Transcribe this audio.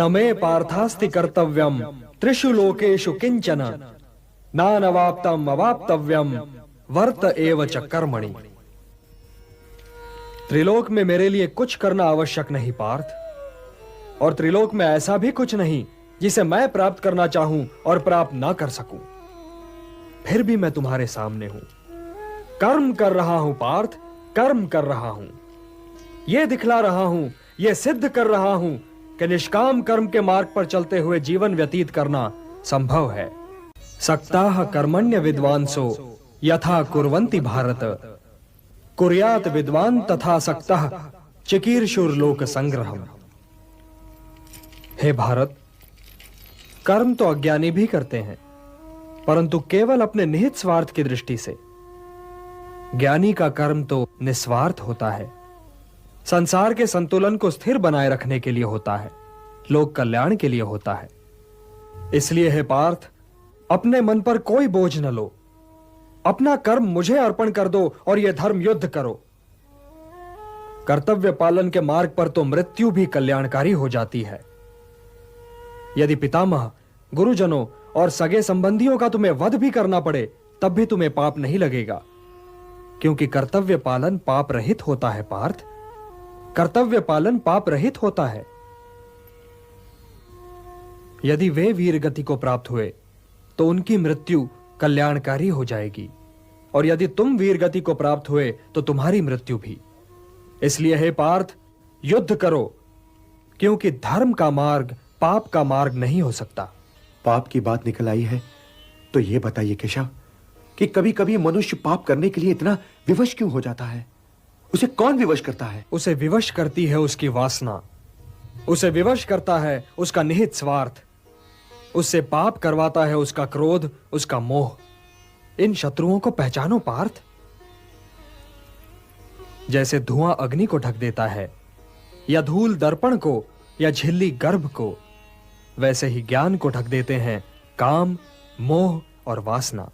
न मे पार्थास्ति कर्तव्यम त्रिषु लोकेषु किंचन नानवाप्तम अवाप्तव्यम वर्त एव च कर्मणि। त्रिलोक में मेरे लिए कुछ करना आवश्यक नहीं पार्थ, और त्रिलोक में ऐसा भी कुछ नहीं जिसे मैं प्राप्त करना चाहूं और प्राप्त ना कर सकूं। फिर भी मैं तुम्हारे सामने हूं, कर्म कर रहा हूं पार्थ, कर्म कर रहा हूं। यह दिखला रहा हूं, यह सिद्ध कर रहा हूं कि निष्काम कर्म के मार्ग पर चलते हुए जीवन व्यतीत करना संभव है। सक्ताः कर्मण्य विद्वांसो यथा कुर्वन्ति भारत, कुर्यात विद्वान तथा सक्तः चिकीर्षुर्लोक संग्रहम्। हे भारत, कर्म तो अज्ञानी भी करते हैं, परंतु केवल अपने निहित स्वार्थ की दृष्टि से। ज्ञानी का कर्म तो निस्वार्थ होता है, संसार के संतुलन को स्थिर बनाए रखने के लिए होता है, लोक कल्याण के लिए होता है। इसलिए हे पार्थ, अपने मन पर कोई बोझ न लो, अपना कर्म मुझे अर्पण कर दो और यह धर्म युद्ध करो। कर्तव्य पालन के मार्ग पर तो मृत्यु भी कल्याणकारी हो जाती है। यदि पितामह, गुरुजनों और सगे संबंधियों का तुम्हें वध भी करना पड़े, तब भी तुम्हें पाप नहीं लगेगा, क्योंकि कर्तव्य पालन पाप रहित होता है पार्थ। कर्तव्य पालन पाप रहित होता है। यदि वे वीर गति को प्राप्त हुए तो उनकी मृत्यु कल्याणकारी हो जाएगी, और यदि तुम वीर गति को प्राप्त हुए तो तुम्हारी मृत्यु भी। इसलिए हे पार्थ, युद्ध करो, क्योंकि धर्म का मार्ग पाप का मार्ग नहीं हो सकता। पाप की बात निकल आई है तो यह बताइए केशव कि कभी-कभी मनुष्य पाप करने के लिए इतना विवश क्यों हो जाता है? उसे कौन विवश करता है? उसे विवश करती है उसकी वासना, उसे विवश करता है उसका निहित स्वार्थ, उससे पाप करवाता है उसका क्रोध, उसका मोह। इन शत्रुओं को पहचानो पार्थ। जैसे धुआं अग्नि को ढक देता है, या धूल दर्पण को, या झिल्ली गर्भ को, वैसे ही ज्ञान को ढक देते हैं काम, मोह और वासना।